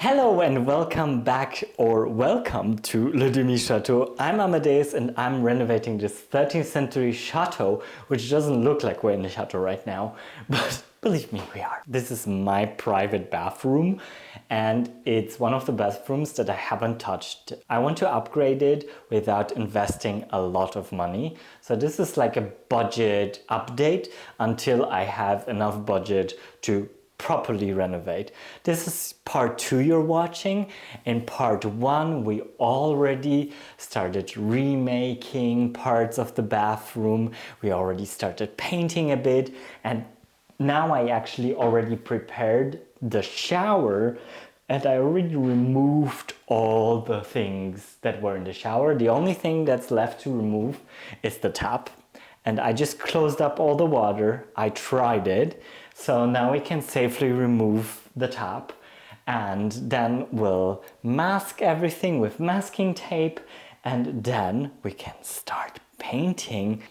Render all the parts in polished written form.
Hello and welcome back, or welcome to Le Demi Chateau. I'm Amadeus and I'm renovating this 13th century chateau, which doesn't look like we're in the chateau right now, but believe me, we are. This is my private bathroom and it's one of the bathrooms that I haven't touched. I want to upgrade it without investing a lot of money. So this is like a budget update until I have enough budget to properly renovate. This is part 2 you're watching. In part 1 we already started remaking parts of the bathroom. We already started painting a bit, and now I actually already prepared the shower and I already removed all the things that were in the shower. The only thing that's left to remove is the tap, and I just closed up all the water. I tried it. So now we can safely remove the tap, and then we'll mask everything with masking tape, and then we can start painting.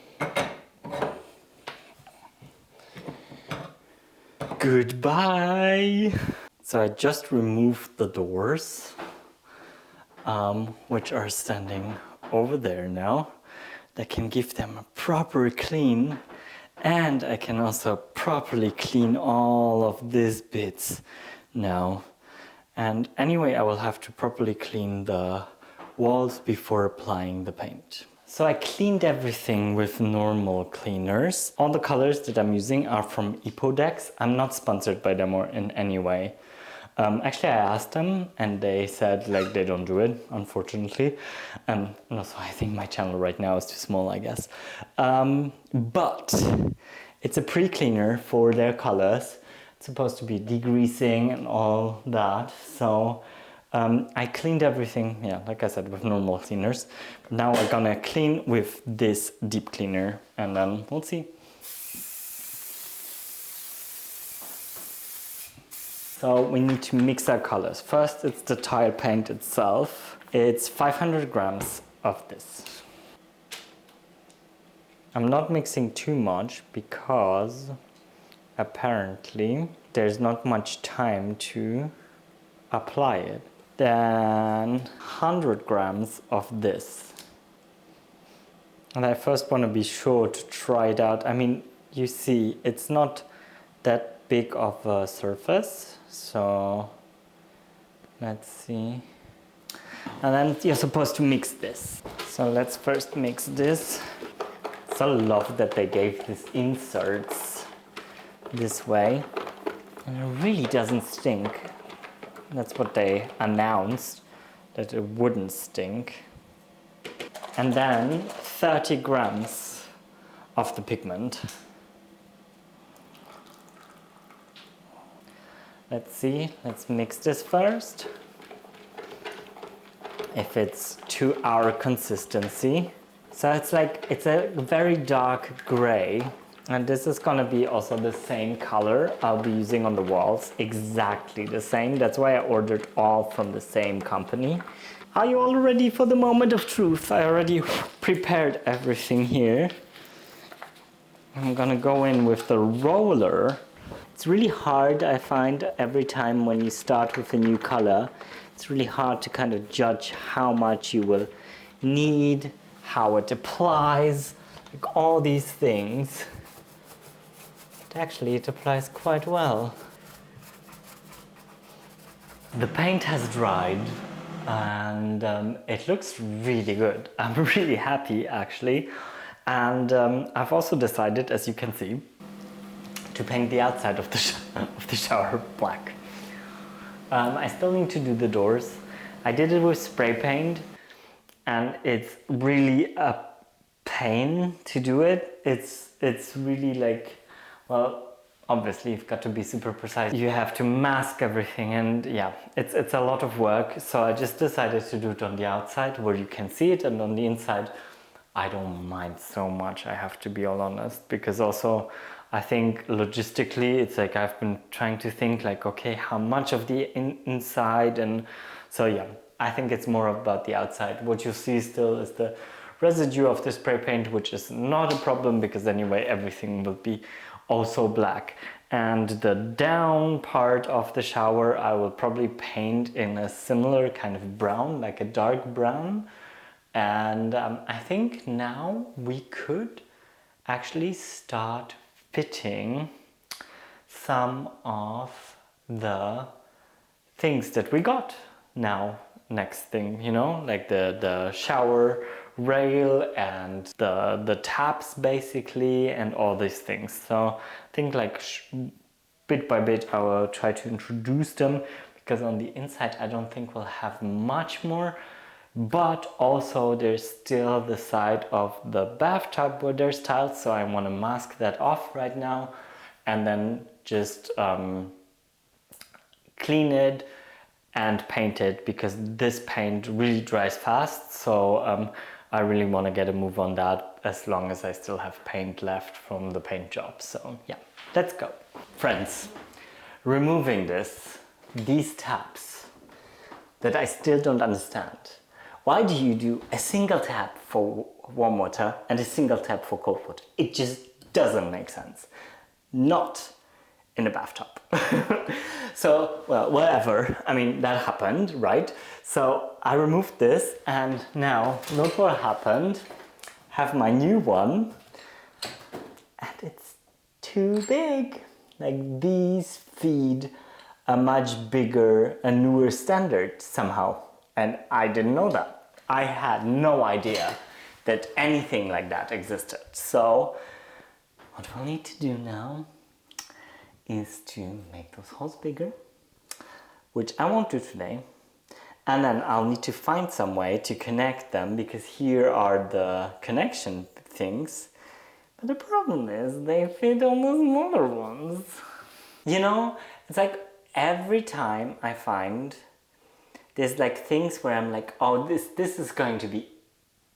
Goodbye! So I just removed the doors, which are standing over there now. That can give them a proper clean. And I can also properly clean all of these bits now. And anyway, I will have to properly clean the walls before applying the paint. So I cleaned everything with normal cleaners. All the colors that I'm using are from EPODEX. I'm not sponsored by them or in any way. Actually, I asked them and they said like they don't do it, unfortunately. And also I think my channel right now is too small, I guess. But it's a pre-cleaner for their colors. It's supposed to be degreasing and all that. So I cleaned everything, yeah, like I said, with normal cleaners. But now we're gonna clean with this deep cleaner and then we'll see. So we need to mix our colors. First, it's the tile paint itself. It's 500 grams of this. I'm not mixing too much because apparently there's not much time to apply it. Then 100 grams of this. And I first want to be sure to try it out. I mean, you see, it's not that big of a surface. So let's see. And then you're supposed to mix this. So let's first mix this. So I love that they gave these inserts this way. And it really doesn't stink. That's what they announced, that it wouldn't stink. And then 30 grams of the pigment. Let's see, let's mix this first. If it's to our consistency. So it's like, it's a very dark gray. And this is gonna be also the same color I'll be using on the walls. Exactly the same. That's why I ordered all from the same company. Are you all ready for the moment of truth? I already prepared everything here. I'm gonna go in with the roller. It's really hard, I find, every time when you start with a new color. It's really hard to kind of judge how much you will need, how it applies, like all these things. But actually, it applies quite well. The paint has dried and it looks really good. I'm really happy, actually. And I've also decided, as you can see, to paint the outside of the shower black. I still need to do the doors. I did it with spray paint and it's really a pain to do it. It's really like, well, obviously you've got to be super precise. You have to mask everything and yeah, it's a lot of work. So I just decided to do it on the outside where you can see it, and on the inside I don't mind so much, I have to be all honest, because also I think logistically it's like I've been trying to think like, okay, how much of the inside, and so yeah, I think it's more about the outside. What you see still is the residue of the spray paint, which is not a problem because anyway everything will be also black. And the down part of the shower I will probably paint in a similar kind of brown, like a dark brown. And I think now we could actually start fitting some of the things that we got now. Next thing, you know, like the shower rail and the taps basically, and all these things. So I think like bit by bit I will try to introduce them, because on the inside I don't think we'll have much more. But also there's still the side of the bathtub where there's tiles, so I want to mask that off right now and then just clean it and paint it, because this paint really dries fast. So I really want to get a move on that as long as I still have paint left from the paint job. So yeah, let's go. Friends, removing these taps that I still don't understand. Why do you do a single tap for warm water and a single tap for cold water? It just doesn't make sense. Not in a bathtub. So, well, whatever. I mean, that happened, right? So I removed this, and now look what happened. Have my new one, and it's too big. Like, these feed a much bigger, a newer standard somehow. And I didn't know that. I had no idea that anything like that existed. So what we'll need to do now is to make those holes bigger, which I won't do today. And then I'll need to find some way to connect them, because here are the connection things. But the problem is they fit on the smaller ones. You know, it's like every time I find there's like things where I'm like, oh, this is going to be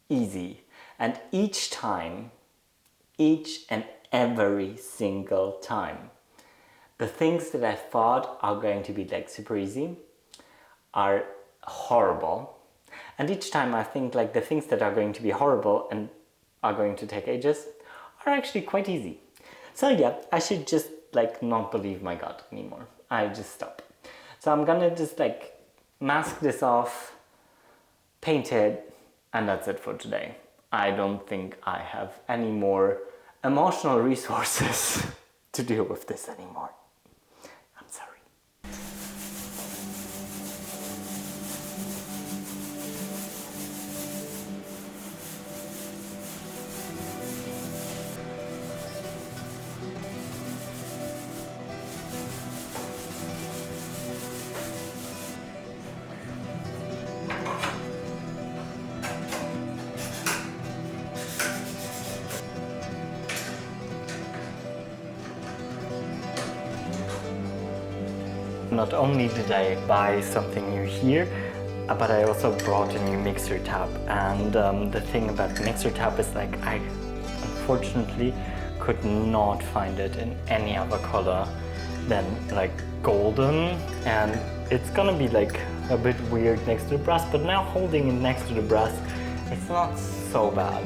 easy. And each time, each and every single time, the things that I thought are going to be like super easy are horrible. And each time I think like the things that are going to be horrible and are going to take ages are actually quite easy. So yeah, I should just like not believe my gut anymore. I just stop. So I'm gonna just like mask this off, paint it, and that's it for today. I don't think I have any more emotional resources to deal with this anymore. I'm sorry. Not only did I buy something new here, but I also brought a new mixer tap. And the thing about the mixer tap is like I unfortunately could not find it in any other color than like golden, and it's gonna be like a bit weird next to the brass, but now holding it next to the brass, it's not so bad.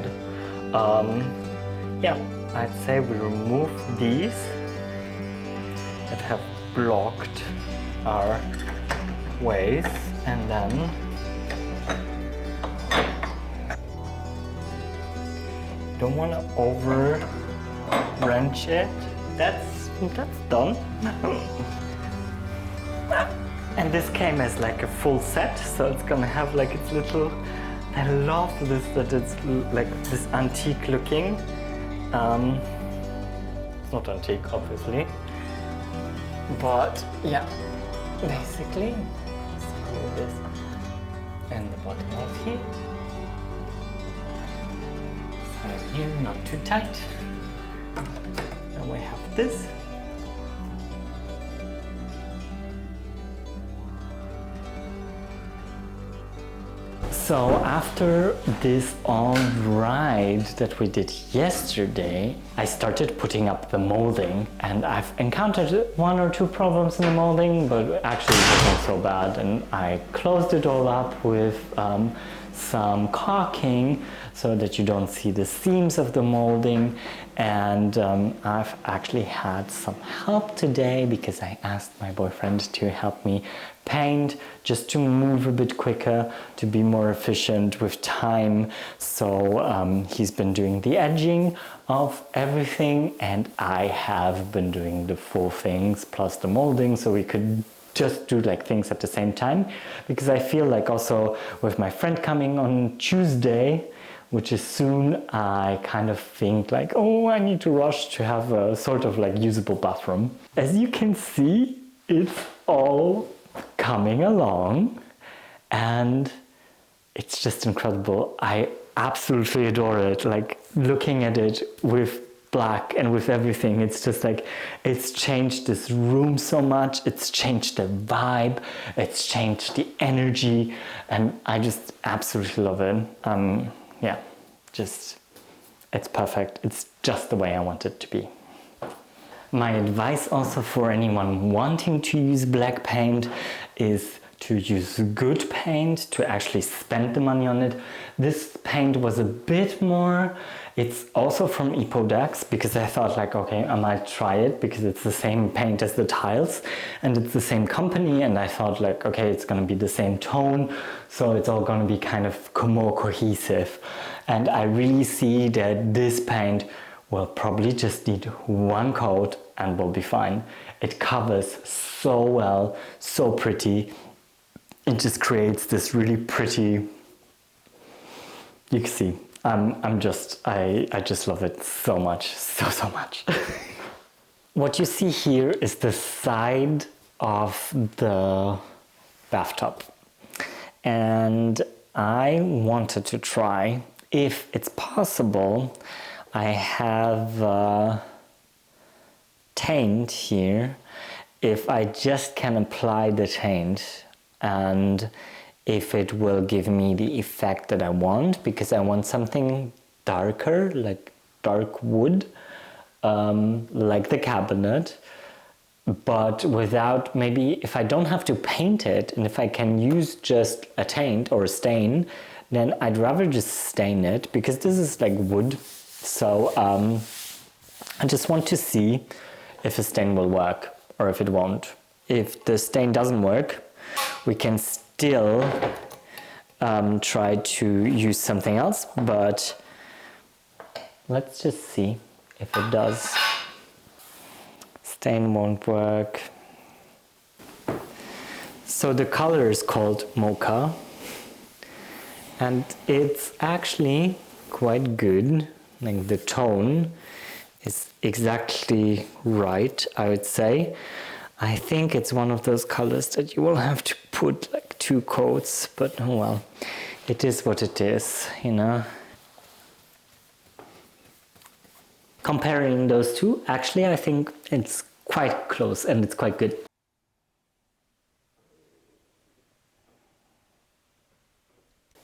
Yeah, I'd say we remove these that have blocked our ways, and then don't want to over wrench it. That's done. And this came as like a full set, so it's gonna have like its little, I love this, that it's like this antique looking. It's not antique obviously, but yeah, basically screw this in the bottom of here. So here, not too tight. Then we have this. So after this all ride that we did yesterday, I started putting up the molding, and I've encountered one or two problems in the molding, but actually it wasn't so bad, and I closed it all up with some caulking so that you don't see the seams of the molding. And I've actually had some help today because I asked my boyfriend to help me paint just to move a bit quicker, to be more efficient with time. So he's been doing the edging of everything and I have been doing the full things plus the molding, so we could just do like things at the same time, because I feel like also with my friend coming on Tuesday, which is soon, I kind of think like, oh, I need to rush to have a sort of like usable bathroom. As you can see, it's all coming along and it's just incredible. I absolutely adore it. Like looking at it with black and with everything, it's just like, it's changed this room so much. It's changed the vibe. It's changed the energy and I just absolutely love it. Yeah, just, it's perfect. It's just the way I want it to be. My advice also for anyone wanting to use black paint is to use good paint, to actually spend the money on it. This paint was a bit more, it's also from EPODEX, because I thought like, okay, I might try it because it's the same paint as the tiles and it's the same company, and I thought like, okay, it's gonna be the same tone, so it's all gonna be kind of more cohesive. And I really see that this paint will probably just need one coat and will be fine. It covers so well, so pretty. It just creates this really pretty, you can see, I just love it so much, so much. What you see here is the side of the bathtub. And I wanted to try, if it's possible, I have taint here, if I just can apply the taint and if it will give me the effect that I want, because I want something darker, like dark wood, like the cabinet, but without, maybe if I don't have to paint it and if I can use just a taint or a stain, then I'd rather just stain it, because this is like wood. So I just want to see if a stain will work or if it won't. If the stain doesn't work, we can still try to use something else, but let's just see if it does. Stain won't work. So the color is called mocha and it's actually quite good. Like the tone is exactly right, I would say. I think it's one of those colors that you will have to put like 2 coats, but oh well, it is what it is, you know. Comparing those two, actually I think it's quite close and it's quite good.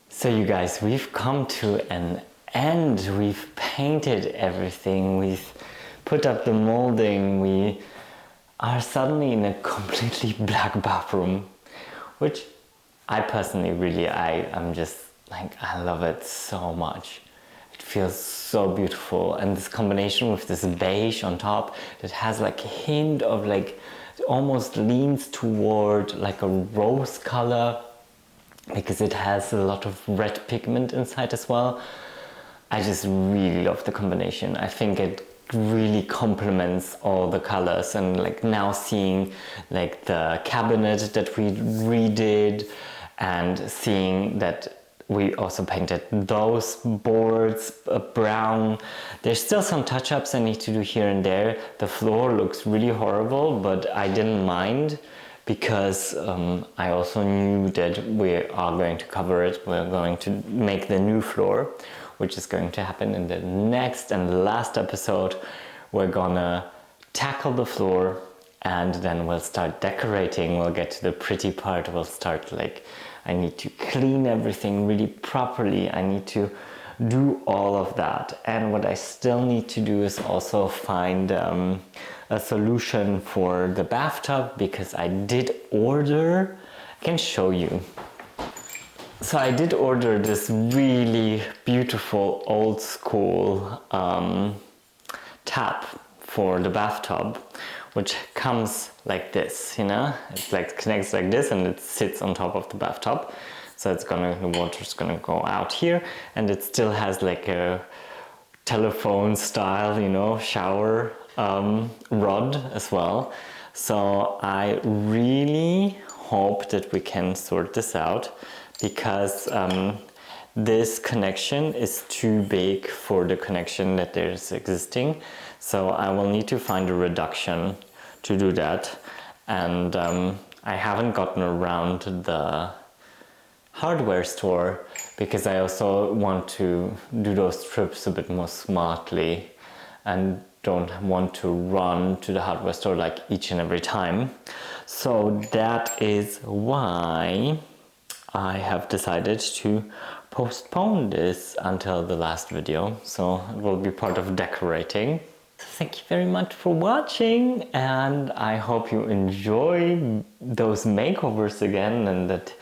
So you guys, we've come to an end. We've painted everything, we've put up the molding, we are suddenly in a completely black bathroom, which I personally really, I'm just like, I love it so much. It feels so beautiful, and this combination with this beige on top that has like a hint of like, it almost leans toward like a rose color because it has a lot of red pigment inside as well. I just really love the combination. I think it really complements all the colors, and like now seeing like the cabinet that we redid and seeing that we also painted those boards brown. There's still some touch-ups I need to do here and there. The floor looks really horrible, but I didn't mind because I also knew that we are going to cover it. We're going to make the new floor, which is going to happen in the next and last episode. We're gonna tackle the floor and then we'll start decorating. We'll get to the pretty part. We'll start like, I need to clean everything really properly. I need to do all of that. And what I still need to do is also find a solution for the bathtub, because I did order, I can show you. So I did order this really beautiful old school tap for the bathtub, which comes like this, you know? It like connects like this and it sits on top of the bathtub. So the water's gonna go out here, and it still has like a telephone style, you know, shower rod as well. So I really hope that we can sort this out, because this connection is too big for the connection that is existing. So I will need to find a reduction to do that. And I haven't gotten around to the hardware store because I also want to do those trips a bit more smartly and don't want to run to the hardware store like each and every time. So that is why I have decided to postpone this until the last video. So it will be part of decorating. So thank you very much for watching, and I hope you enjoy those makeovers again, and that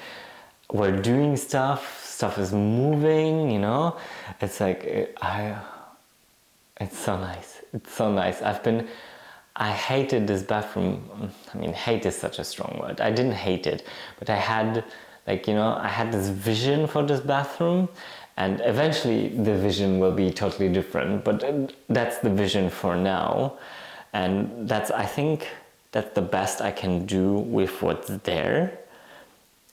we're doing stuff is moving, you know. It's like it's so nice. It's so nice. I hated this bathroom. I mean, hate is such a strong word. I didn't hate it, but I had, like, you know, I had this vision for this bathroom, and eventually the vision will be totally different, but that's the vision for now. And I think that's the best I can do with what's there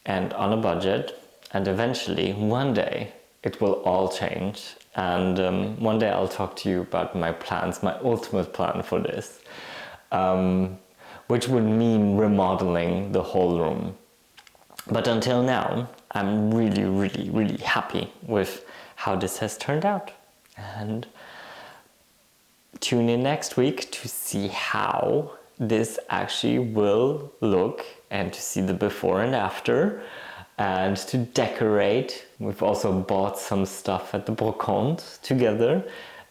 and on a budget. And eventually, one day, it will all change. And one day I'll talk to you about my plans, my ultimate plan for this, which would mean remodeling the whole room. But until now, I'm really, really, really happy with how this has turned out. And tune in next week to see how this actually will look, and to see the before and after, and to decorate. We've also bought some stuff at the Brocante together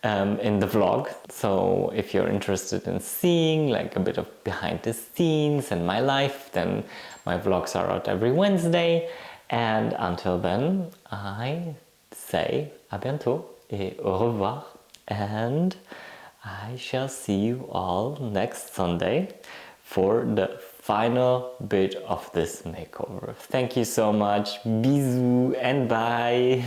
in the vlog. So if you're interested in seeing like a bit of behind the scenes and my life, then my vlogs are out every Wednesday. And until then, I say à bientôt et au revoir. And I shall see you all next Sunday for the final bit of this makeover. Thank you so much. Bisous and bye.